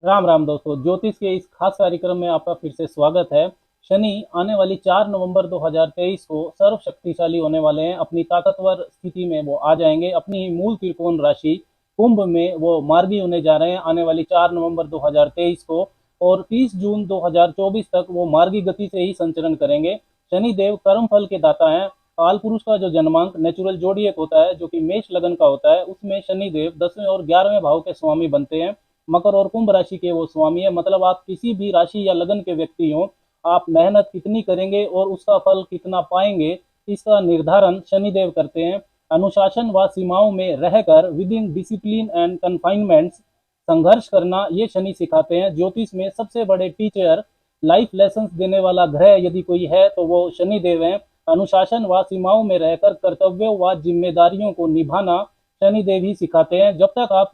राम राम दोस्तों, ज्योतिष के इस खास कार्यक्रम में आपका फिर से स्वागत है। शनि आने वाली 4 नवंबर 2023 को सर्व शक्तिशाली होने वाले हैं। अपनी ताकतवर स्थिति में वो आ जाएंगे। अपनी मूल त्रिकोण राशि कुंभ में वो मार्गी होने जा रहे हैं आने वाली 4 नवंबर 2023 को। और 30 जून 2024 तक वो मार्गी गति से ही संचरण करेंगे। शनि देव कर्म फल के दाता हैं। काल पुरुष का जो जन्मांक नेचुरल जोडियक होता है, जो कि मेष लगन का होता है, उसमें शनि देव 10वें और 11वें भाव के स्वामी बनते हैं। मकर और कुंभ राशि के वो स्वामी है। मतलब आप किसी भी राशि या लगन के व्यक्ति हो, आप मेहनत कितनी करेंगे और उसका फल कितना पाएंगे, इसका निर्धारण शनिदेव करते हैं। अनुशासन व सीमाओं में रहकर विद इन डिसिप्लिन एंड कन्फाइनमेंट्स संघर्ष करना ये शनि सिखाते हैं। ज्योतिष में सबसे बड़े टीचर, लाइफ लेसन देने वाला ग्रह यदि कोई है तो वो शनिदेव है। अनुशासन व सीमाओं में रहकर कर्तव्यों व जिम्मेदारियों को निभाना शनिदेव ही सिखाते हैं। जब तक आप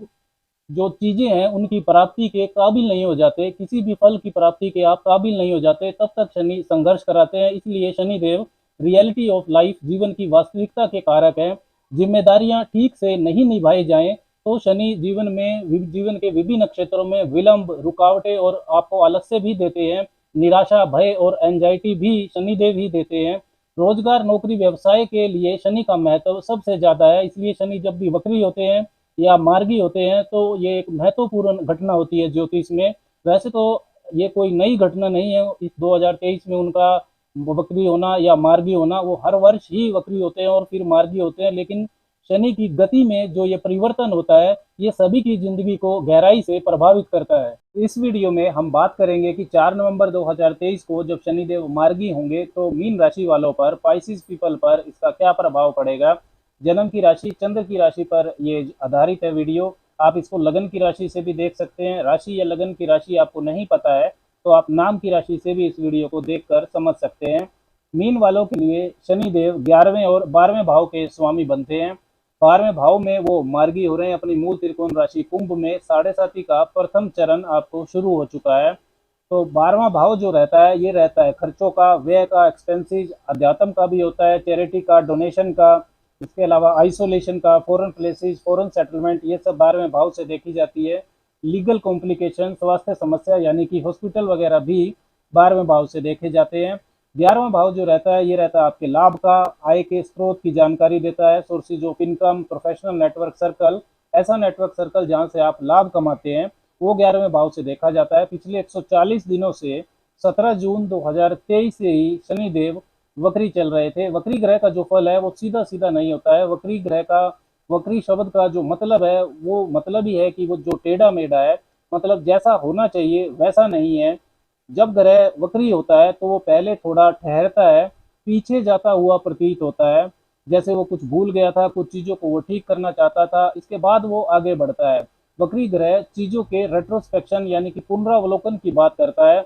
जो चीजें हैं उनकी प्राप्ति के काबिल नहीं हो जाते, किसी भी फल की प्राप्ति के आप काबिल नहीं हो जाते, तब तक शनि संघर्ष कराते हैं। इसलिए शनिदेव रियलिटी ऑफ लाइफ, जीवन की वास्तविकता के कारक हैं। जिम्मेदारियां ठीक से नहीं निभाई जाएं तो शनि जीवन के विभिन्न क्षेत्रों में विलंब, रुकावटें और आपको आलस्य भी देते हैं। निराशा, भय और एंजाइटी भी शनिदेव ही देते हैं। रोजगार, नौकरी, व्यवसाय के लिए शनि का महत्व सबसे ज्यादा है। इसलिए शनि जब भी वक्री होते हैं या मार्गी होते हैं तो ये एक महत्वपूर्ण घटना होती है ज्योतिष में। वैसे तो ये कोई नई घटना नहीं है इस 2023 में उनका वक्री होना या मार्गी होना। वो हर वर्ष ही वक्री होते हैं और फिर मार्गी होते हैं, लेकिन शनि की गति में जो ये परिवर्तन होता है ये सभी की जिंदगी को गहराई से प्रभावित करता है। इस वीडियो में हम बात करेंगे कि 4 नवंबर 2023 को जब शनिदेव मार्गी होंगे तो मीन राशि वालों पर, पाइसिस पीपल पर इसका क्या प्रभाव पड़ेगा। जन्म की राशि, चंद्र की राशि पर ये आधारित है वीडियो। आप इसको लगन की राशि से भी देख सकते हैं। राशि या लगन की राशि आपको नहीं पता है तो आप नाम की राशि से भी इस वीडियो को देखकर समझ सकते हैं। मीन वालों के लिए शनिदेव 11वें और 12वें भाव के स्वामी बनते हैं। 12वें भाव में वो मार्गी हो रहे हैं। अपनी मूल त्रिकोण राशि कुंभ में साढ़े साथी का प्रथम चरण आपको शुरू हो चुका है। तो 12वां भाव जो रहता है ये रहता है खर्चों का, व्यय का, एक्सपेंसिस, अध्यात्म का भी होता है, चैरिटी का, डोनेशन का, इसके अलावा आइसोलेशन का, फॉरेन प्लेसेस, फॉरेन सेटलमेंट, ये सब 12वें भाव से देखी जाती है। लीगल कॉम्प्लिकेशन, स्वास्थ्य समस्या यानी कि हॉस्पिटल वगैरह भी 12वें भाव से देखे जाते हैं। 11वां भाव जो रहता है ये रहता है आपके लाभ का, आय के स्रोत की जानकारी देता है। Sources of income, professional network circle, ऐसा नेटवर्क सर्कल जहां से आप लाभ कमाते हैं, वो 11वें भाव से देखा जाता है। पिछले 140 दिनों से 17 जून 2023 से ही शनिदेव वक्री चल रहे थे। वक्री ग्रह का जो फल है वो सीधा सीधा नहीं होता है। वक्री ग्रह का, वक्री शब्द का जो मतलब है वो मतलब ही है कि वो जो टेढ़ा मेढ़ा है, मतलब जैसा होना चाहिए वैसा नहीं है। जब ग्रह वक्री होता है तो वो पहले थोड़ा ठहरता है, पीछे जाता हुआ प्रतीत होता है, जैसे वो कुछ भूल गया था, कुछ चीजों को वो ठीक करना चाहता था, इसके बाद वो आगे बढ़ता है। वक्री ग्रह चीजों के रेट्रोस्पेक्शन यानी कि पुनरावलोकन की बात करता है।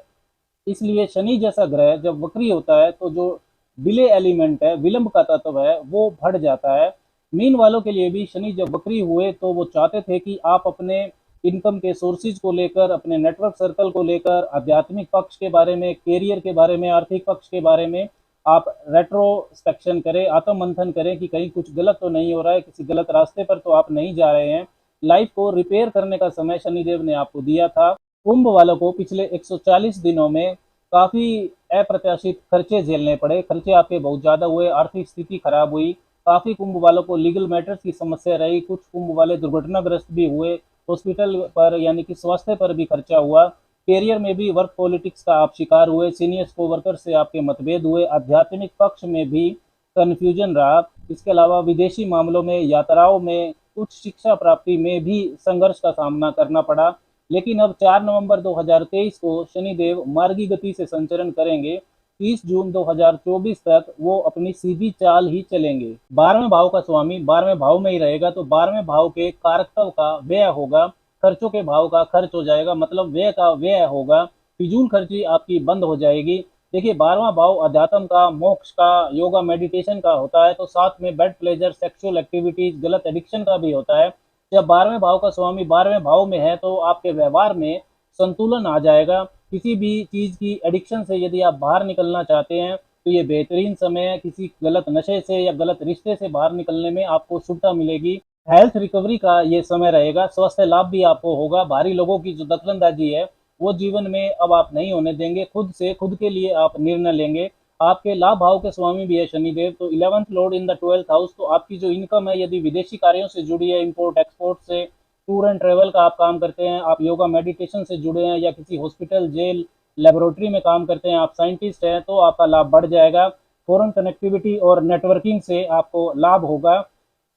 इसलिए शनि जैसा ग्रह जब वक्री होता है तो जो डिले एलिमेंट है, विलंब का तत्व है, वो बढ़ जाता है। मीन वालों के लिए भी शनि जब वक्री हुए तो वो चाहते थे कि आप अपने इनकम के सोर्सेज को लेकर, अपने नेटवर्क सर्कल को लेकर, आध्यात्मिक पक्ष के बारे में, कैरियर के बारे में, आर्थिक पक्ष के बारे में आप रेट्रोस्पेक्शन करें, आत्म मंथन करें कि कहीं कुछ गलत तो नहीं हो रहा है, किसी गलत रास्ते पर तो आप नहीं जा रहे हैं। लाइफ को रिपेयर करने का समय शनिदेव ने आपको दिया था। कुंभ वालों को पिछले 140 दिनों में काफी अप्रत्याशित खर्चे झेलने पड़े। खर्चे आपके बहुत ज्यादा हुए, आर्थिक स्थिति खराब हुई। काफी कुंभ वालों को लीगल मैटर्स की समस्या रही। कुछ कुंभ वाले दुर्घटनाग्रस्त भी हुए। हॉस्पिटल पर यानी कि स्वास्थ्य पर भी खर्चा हुआ। कैरियर में भी वर्क पॉलिटिक्स का आप शिकार हुए। सीनियर्स को वर्कर से आपके मतभेद हुए। आध्यात्मिक पक्ष में भी कन्फ्यूजन रहा। इसके अलावा विदेशी मामलों में, यात्राओं में, उच्च शिक्षा प्राप्ति में भी संघर्ष का सामना करना पड़ा। लेकिन अब 4 नवंबर 2023 को शनिदेव मार्गी गति से संचरण करेंगे। 30 जून 2024 तक वो अपनी सीधी चाल ही चलेंगे। 12वें भाव का स्वामी 12वें भाव में ही रहेगा तो 12वें भाव के कारकत्व का व्यय होगा। खर्चों के भाव का खर्च हो जाएगा, मतलब व्यय का व्यय होगा। फिजूल खर्ची आपकी बंद हो जाएगी। देखिए, 12वां भाव अध्यात्म का, मोक्ष का, योगा मेडिटेशन का होता है, तो साथ में बेड प्लेजर, सेक्सुअल एक्टिविटीज, गलत एडिक्शन का भी होता है। जब 12वें भाव का स्वामी 12वें भाव में है तो आपके व्यवहार में संतुलन आ जाएगा। किसी भी चीज की एडिक्शन से यदि आप बाहर निकलना चाहते हैं तो ये बेहतरीन समय है। किसी गलत नशे से या गलत रिश्ते से बाहर निकलने में आपको सुविधा मिलेगी। हेल्थ रिकवरी का ये समय रहेगा, स्वास्थ्य लाभ भी आपको होगा। भारी लोगों की जो दखलंदाजी है वो जीवन में अब आप नहीं होने देंगे, खुद से खुद के लिए आप निर्णय लेंगे। आपके लाभ भाव के स्वामी भी है शनिदेव, तो 11th Lord in the 12th house, तो आपकी जो इनकम है यदि विदेशी कार्यों से जुड़ी है, इंपोर्ट एक्सपोर्ट से, टूर एंड ट्रेवल का आप काम करते हैं, आप योगा मेडिटेशन से जुड़े हैं, या किसी हॉस्पिटल जेल लेबोरेटरी में काम करते हैं, आप साइंटिस्ट हैं, तो आपका लाभ बढ़ जाएगा। फॉरेन कनेक्टिविटी और नेटवर्किंग से आपको लाभ होगा।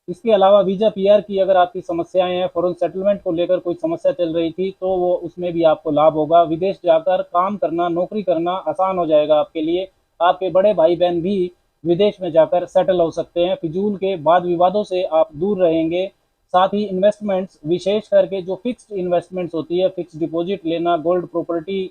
इसके अलावा वीजा पीआर की अगर आपकी समस्याएं हैं, फॉरेन सेटलमेंट को लेकर कोई समस्या चल रही थी, तो वो उसमें भी आपको लाभ होगा। विदेश जाकर काम करना, नौकरी करना आसान हो जाएगा आपके लिए। आपके बड़े भाई बहन भी विदेश में जाकर सेटल हो सकते हैं। फिजूल के वाद विवादों से आप दूर रहेंगे। साथ ही इन्वेस्टमेंट्स, विशेष करके जो फिक्स्ड इन्वेस्टमेंट्स होती है, फिक्स्ड डिपॉजिट लेना, गोल्ड प्रॉपर्टी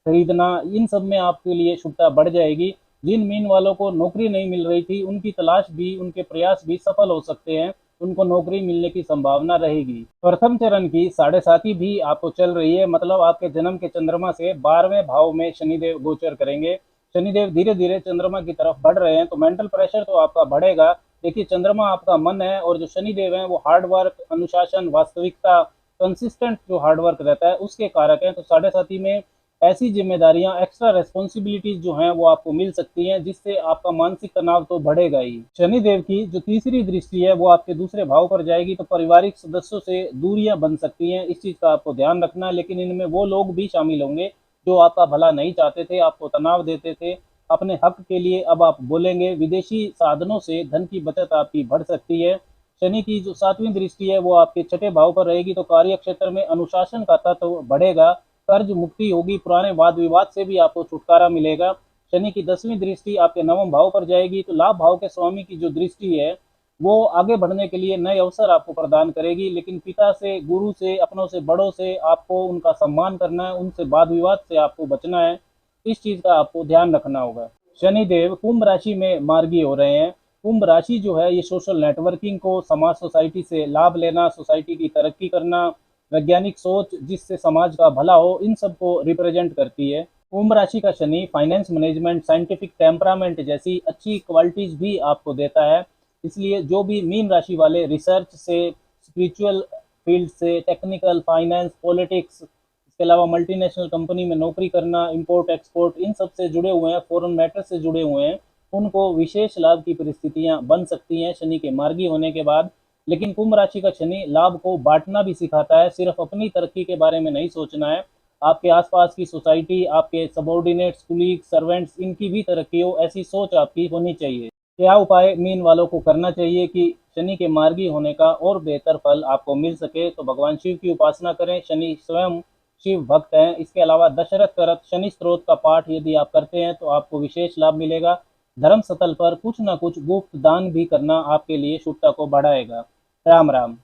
खरीदना, इन सब में आपके लिए शुभता बढ़ जाएगी। जिन मीन वालों को नौकरी नहीं मिल रही थी, उनकी तलाश भी, उनके प्रयास भी सफल हो सकते हैं, उनको नौकरी मिलने की संभावना रहेगी। प्रथम चरण की 7.5 भी आपको चल रही है, मतलब आपके जन्म के चंद्रमा से 12वें भाव में शनिदेव गोचर करेंगे। शनिदेव धीरे धीरे चंद्रमा की तरफ बढ़ रहे हैं, तो मेंटल प्रेशर तो आपका बढ़ेगा। देखिए, चंद्रमा आपका मन है, और जो शनिदेव है वो हार्डवर्क, अनुशासन, वास्तविकता, कंसिस्टेंट जो हार्डवर्क रहता है उसके कारक हैं। तो 7.5 में ऐसी जिम्मेदारियां, एक्स्ट्रा रेस्पॉन्सिबिलिटीज जो हैं वो आपको मिल सकती हैं, जिससे आपका मानसिक तनाव तो बढ़ेगा ही। शनिदेव की जो तीसरी दृष्टि है वो आपके दूसरे भाव पर जाएगी, तो पारिवारिक सदस्यों से दूरियां बन सकती हैं, इस चीज का आपको ध्यान रखना है। लेकिन इनमें वो लोग भी शामिल होंगे जो आपका भला नहीं चाहते थे, आपको तनाव देते थे। अपने हक के लिए अब आप बोलेंगे। विदेशी साधनों से धन की बचत आपकी बढ़ सकती है। शनि की जो 7वीं दृष्टि है वो आपके छठे भाव पर रहेगी, तो कार्य क्षेत्र में अनुशासन का तत्व बढ़ेगा, कर्ज मुक्ति होगी, पुराने वाद विवाद से भी आपको छुटकारा मिलेगा। शनि की 10वीं दृष्टि आपके 9वें भाव पर जाएगी, तो लाभ भाव के स्वामी की जो दृष्टि है वो आगे बढ़ने के लिए नए अवसर आपको प्रदान करेगी। लेकिन पिता से, गुरु से, अपनों से, बड़ों से आपको उनका सम्मान करना है, उनसे वाद विवाद से आपको बचना है, इस चीज का आपको ध्यान रखना होगा। शनिदेव कुंभ राशि में मार्गी हो रहे हैं। कुंभ राशि जो है ये सोशल नेटवर्किंग को, समाज, सोसाइटी से लाभ लेना, सोसाइटी की तरक्की करना, वैज्ञानिक सोच जिससे समाज का भला हो, इन सब को रिप्रेजेंट करती है। कुंभ राशि का Shani finance management, scientific temperament जैसी अच्छी क्वालिटीज भी आपको देता है। इसलिए जो भी मीन राशि वाले रिसर्च से, स्पिरिचुअल फील्ड से, टेक्निकल, फाइनेंस, पॉलिटिक्स, इसके अलावा मल्टीनेशनल कंपनी में नौकरी करना, इंपोर्ट एक्सपोर्ट, इन सब से जुड़े हुए हैं, फॉरेन मैटर से जुड़े हुए हैं, उनको विशेष लाभ की परिस्थितियां बन सकती हैं शनि के मार्गी होने के बाद। लेकिन कुंभ राशि का शनि लाभ को बांटना भी सिखाता है, सिर्फ अपनी तरक्की के बारे में नहीं सोचना है। आपके आसपास की सोसाइटी, आपके सबॉर्डिनेट्स, कुलीग, सर्वेंट्स, इनकी भी तरक्की हो, ऐसी सोच आपकी होनी चाहिए। क्या उपाय मीन वालों को करना चाहिए कि शनि के मार्गी होने का और बेहतर फल आपको मिल सके? तो भगवान शिव की उपासना करें, शनि स्वयं शिव भक्त हैं। इसके अलावा दशरथ करत शनि स्त्रोत का पाठ यदि आप करते हैं तो आपको विशेष लाभ मिलेगा। धर्म स्थल पर कुछ न कुछ गुप्त दान भी करना आपके लिए शुभता को बढ़ाएगा। राम राम।